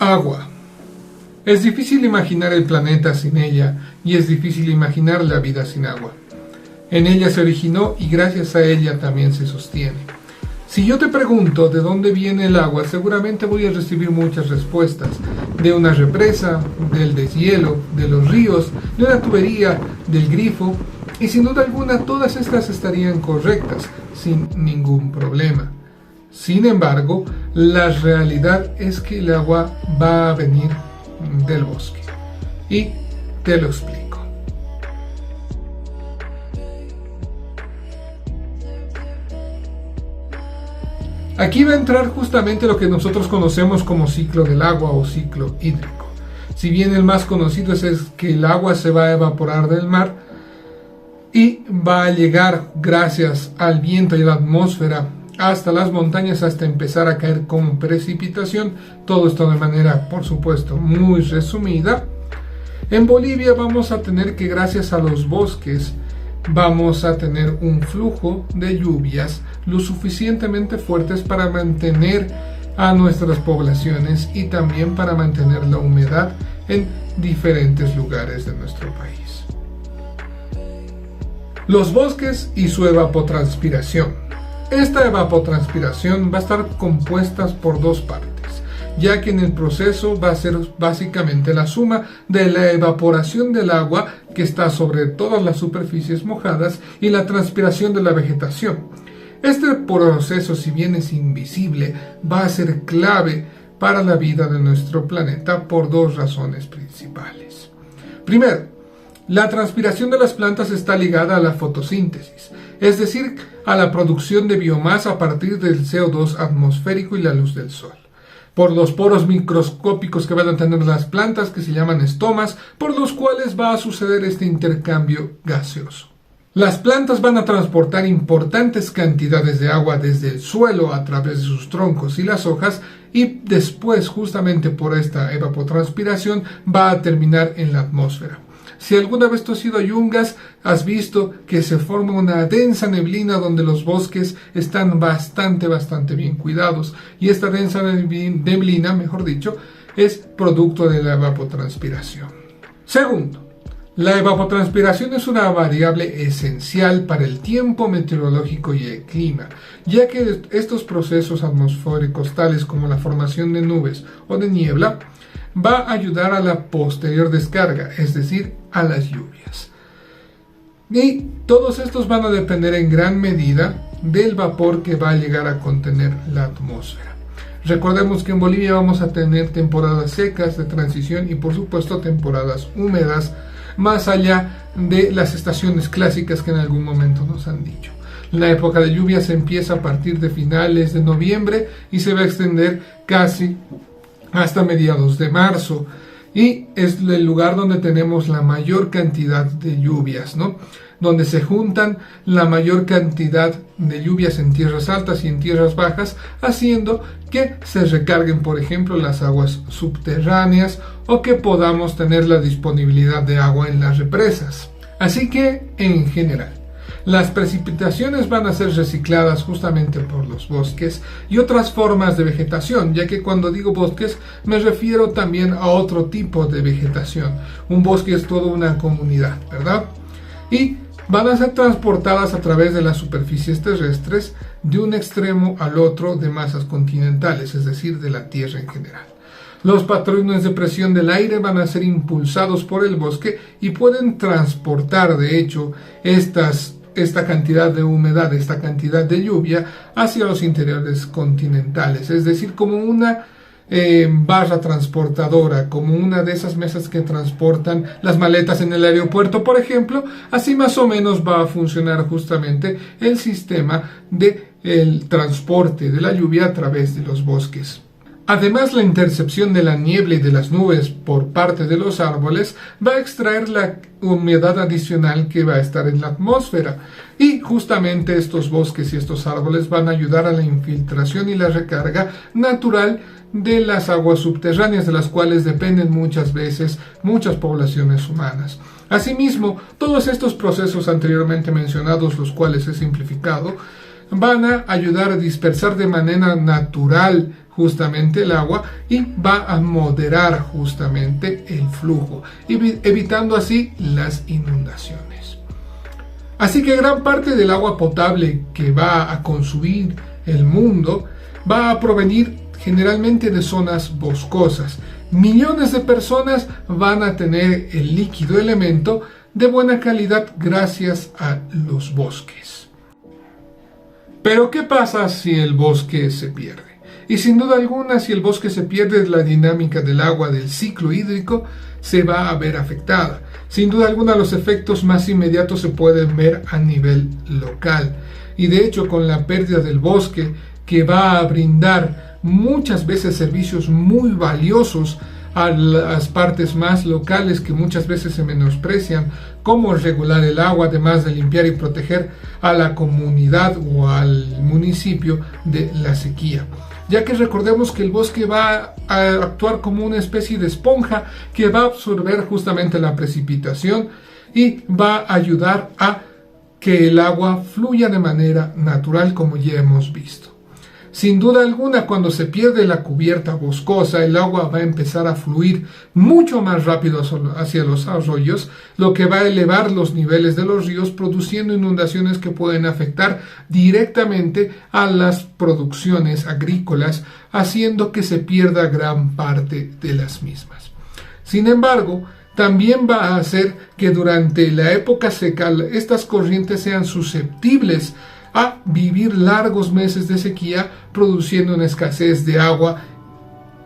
Agua. Es difícil imaginar el planeta sin ella y es difícil imaginar la vida sin agua. En ella se originó y gracias a ella también se sostiene. Si yo te pregunto de dónde viene el agua, seguramente voy a recibir muchas respuestas. De una represa, del deshielo, de los ríos, de una tubería, del grifo, y sin duda alguna todas estas estarían correctas, sin ningún problema. Sin embargo, la realidad es que el agua va a venir del bosque. Y te lo explico. Aquí va a entrar justamente lo que nosotros conocemos como ciclo del agua o ciclo hídrico. Si bien el más conocido es que el agua se va a evaporar del mar y va a llegar gracias al viento y a la atmósfera hasta las montañas, hasta empezar a caer como precipitación. Todo esto de manera, por supuesto, muy resumida. En Bolivia vamos a tener que, gracias a los bosques, vamos a tener un flujo de lluvias lo suficientemente fuertes para mantener a nuestras poblaciones y también para mantener la humedad en diferentes lugares de nuestro país. Los bosques y su evapotranspiración. Esta evapotranspiración va a estar compuesta por dos partes, ya que en el proceso va a ser básicamente la suma de la evaporación del agua que está sobre todas las superficies mojadas y la transpiración de la vegetación. Este proceso, si bien es invisible, va a ser clave para la vida de nuestro planeta por dos razones principales. Primero, la transpiración de las plantas está ligada a la fotosíntesis, es decir, a la producción de biomasa a partir del CO2 atmosférico y la luz del sol. Por los poros microscópicos que van a tener las plantas, que se llaman estomas, por los cuales va a suceder este intercambio gaseoso. Las plantas van a transportar importantes cantidades de agua desde el suelo a través de sus troncos y las hojas, y después, justamente por esta evapotranspiración, va a terminar en la atmósfera. Si alguna vez tú has ido a Yungas, has visto que se forma una densa neblina donde los bosques están bastante bien cuidados. Y esta densa neblina, mejor dicho, es producto de la evapotranspiración. Segundo, la evapotranspiración es una variable esencial para el tiempo meteorológico y el clima, ya que estos procesos atmosféricos, tales como la formación de nubes o de niebla, va a ayudar a la posterior descarga, es decir, a las lluvias. Y todos estos van a depender en gran medida del vapor que va a llegar a contener la atmósfera. Recordemos que en Bolivia vamos a tener temporadas secas de transición y por supuesto temporadas húmedas, más allá de las estaciones clásicas que en algún momento nos han dicho. La época de lluvia se empieza a partir de finales de noviembre y se va a extender casi hasta mediados de marzo, y es el lugar donde tenemos la mayor cantidad de lluvias, ¿no? Donde se juntan la mayor cantidad de lluvias en tierras altas y en tierras bajas, haciendo que se recarguen, por ejemplo, las aguas subterráneas o que podamos tener la disponibilidad de agua en las represas. Así que, en general, las precipitaciones van a ser recicladas justamente por los bosques y otras formas de vegetación, ya que cuando digo bosques me refiero también a otro tipo de vegetación. Un bosque es toda una comunidad, ¿verdad? Y van a ser transportadas a través de las superficies terrestres de un extremo al otro de masas continentales, es decir, de la Tierra en general. Los patrones de presión del aire van a ser impulsados por el bosque y pueden transportar, de hecho, esta cantidad de humedad, esta cantidad de lluvia hacia los interiores continentales, es decir, como una barra transportadora, como una de esas mesas que transportan las maletas en el aeropuerto, por ejemplo. Así más o menos va a funcionar justamente el sistema del transporte de la lluvia a través de los bosques. Además, la intercepción de la niebla y de las nubes por parte de los árboles va a extraer la humedad adicional que va a estar en la atmósfera. Y justamente estos bosques y estos árboles van a ayudar a la infiltración y la recarga natural de las aguas subterráneas, de las cuales dependen muchas veces muchas poblaciones humanas. Asimismo, todos estos procesos anteriormente mencionados, los cuales he simplificado, van a ayudar a dispersar de manera natural justamente el agua y va a moderar justamente el flujo, evitando así las inundaciones. Así que gran parte del agua potable que va a consumir el mundo va a provenir generalmente de zonas boscosas. Millones de personas van a tener el líquido elemento de buena calidad gracias a los bosques. Pero ¿qué pasa si el bosque se pierde? Y sin duda alguna, si el bosque se pierde, la dinámica del agua del ciclo hídrico se va a ver afectada. Sin duda alguna, los efectos más inmediatos se pueden ver a nivel local. Y de hecho, con la pérdida del bosque, que va a brindar muchas veces servicios muy valiosos a las partes más locales que muchas veces se menosprecian, como regular el agua, además de limpiar y proteger a la comunidad o al municipio de la sequía. Ya que recordemos que el bosque va a actuar como una especie de esponja que va a absorber justamente la precipitación y va a ayudar a que el agua fluya de manera natural, como ya hemos visto. Sin duda alguna, cuando se pierde la cubierta boscosa, el agua va a empezar a fluir mucho más rápido hacia los arroyos, lo que va a elevar los niveles de los ríos, produciendo inundaciones que pueden afectar directamente a las producciones agrícolas, haciendo que se pierda gran parte de las mismas. Sin embargo, también va a hacer que durante la época seca estas corrientes sean susceptibles a vivir largos meses de sequía, produciendo una escasez de agua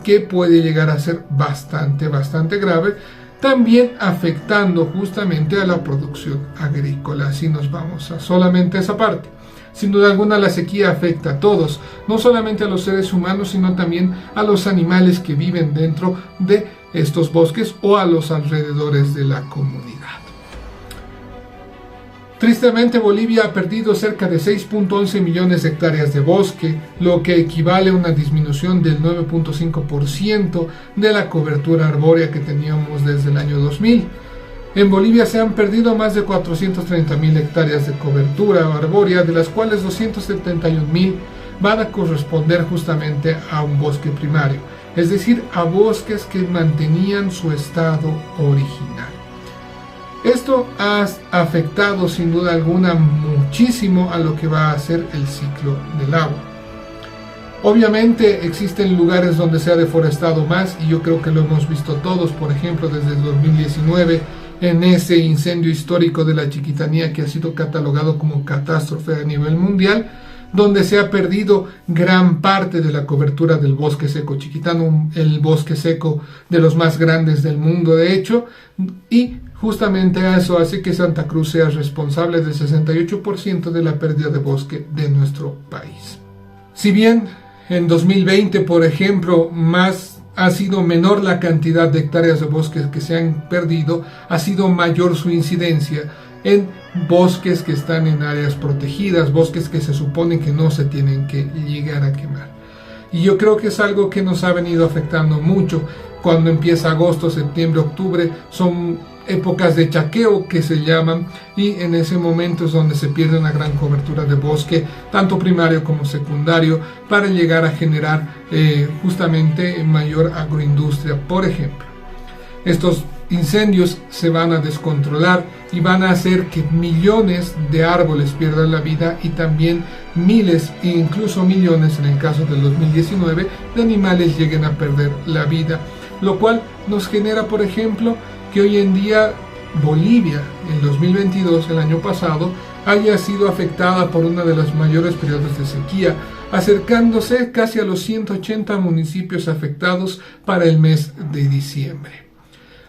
que puede llegar a ser bastante grave, también afectando justamente a la producción agrícola. Si nos vamos a solamente esa parte. Sin duda alguna, la sequía afecta a todos, no solamente a los seres humanos, sino también a los animales que viven dentro de estos bosques o a los alrededores de la comunidad. Tristemente, Bolivia ha perdido cerca de 6.11 millones de hectáreas de bosque, lo que equivale a una disminución del 9.5% de la cobertura arbórea que teníamos desde el año 2000. En Bolivia se han perdido más de 430.000 hectáreas de cobertura arbórea, de las cuales 271.000 van a corresponder justamente a un bosque primario, es decir, a bosques que mantenían su estado original. Esto ha afectado sin duda alguna muchísimo a lo que va a ser el ciclo del agua. Obviamente existen lugares donde se ha deforestado más, y yo creo que lo hemos visto todos, por ejemplo desde el 2019 en ese incendio histórico de la Chiquitanía, que ha sido catalogado como catástrofe a nivel mundial, donde se ha perdido gran parte de la cobertura del bosque seco chiquitano, el bosque seco de los más grandes del mundo de hecho, y justamente eso hace que Santa Cruz sea responsable del 68% de la pérdida de bosque de nuestro país. Si bien en 2020, por ejemplo, ha sido menor la cantidad de hectáreas de bosques que se han perdido, ha sido mayor su incidencia en bosques que están en áreas protegidas, bosques que se supone que no se tienen que llegar a quemar. Y yo creo que es algo que nos ha venido afectando mucho. Cuando empieza agosto, septiembre, octubre, son épocas de chaqueo que se llaman, y en ese momento es donde se pierde una gran cobertura de bosque, tanto primario como secundario, para llegar a generar justamente mayor agroindustria, por ejemplo. Estos incendios se van a descontrolar y van a hacer que millones de árboles pierdan la vida, y también miles e incluso millones, en el caso del 2019, de animales lleguen a perder la vida, lo cual nos genera, por ejemplo, que hoy en día Bolivia, en 2022, el año pasado, haya sido afectada por uno de los mayores periodos de sequía, acercándose casi a los 180 municipios afectados para el mes de diciembre.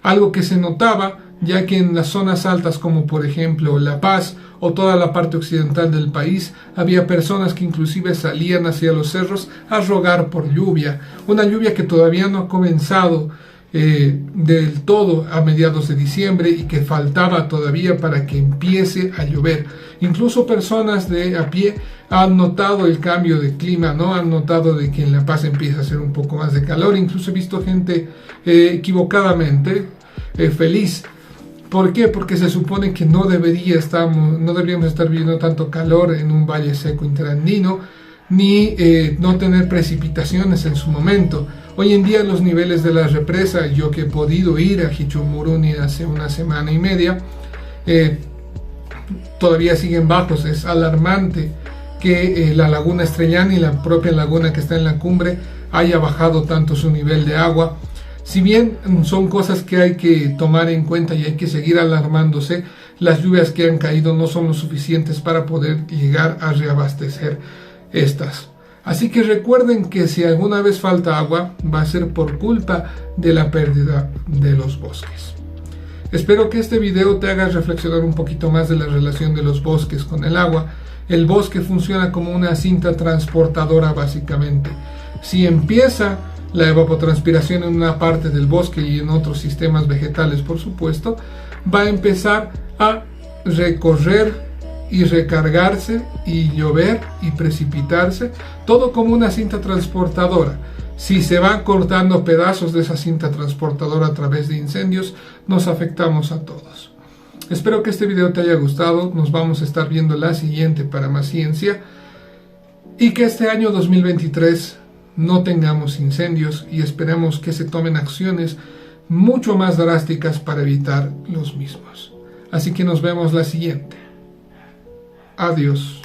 Algo que se notaba, ya que en las zonas altas como por ejemplo La Paz o toda la parte occidental del país, había personas que inclusive salían hacia los cerros a rogar por lluvia, una lluvia que todavía no ha comenzado del todo a mediados de diciembre y que faltaba todavía para que empiece a llover. Incluso personas de a pie han notado el cambio de clima, ¿no? Han notado de que en La Paz empieza a hacer un poco más de calor. Incluso he visto gente equivocadamente feliz. ¿Por qué? Porque se supone que no deberíamos estar viviendo tanto calor en un valle seco interandino, ni no tener precipitaciones en su momento. Hoy en día los niveles de la represa, yo que he podido ir a Hichomuruni hace una semana y media, todavía siguen bajos. Es alarmante que la laguna Estrellana y la propia laguna que está en la cumbre haya bajado tanto su nivel de agua. Si bien son cosas que hay que tomar en cuenta y hay que seguir alarmándose, las lluvias que han caído no son lo suficientes para poder llegar a reabastecer estas. Así que recuerden que si alguna vez falta agua, va a ser por culpa de la pérdida de los bosques. Espero que este video te haga reflexionar un poquito más de la relación de los bosques con el agua. El bosque funciona como una cinta transportadora básicamente. Si empieza la evapotranspiración en una parte del bosque y en otros sistemas vegetales, por supuesto, va a empezar a recorrer y recargarse y llover y precipitarse, todo como una cinta transportadora. Si se van cortando pedazos de esa cinta transportadora a través de incendios, nos afectamos a todos. Espero que este video te haya gustado. Nos vamos a estar viendo la siguiente para más ciencia, y que este año 2023 no tengamos incendios, y esperemos que se tomen acciones mucho más drásticas para evitar los mismos. Así que nos vemos la siguiente. Adiós.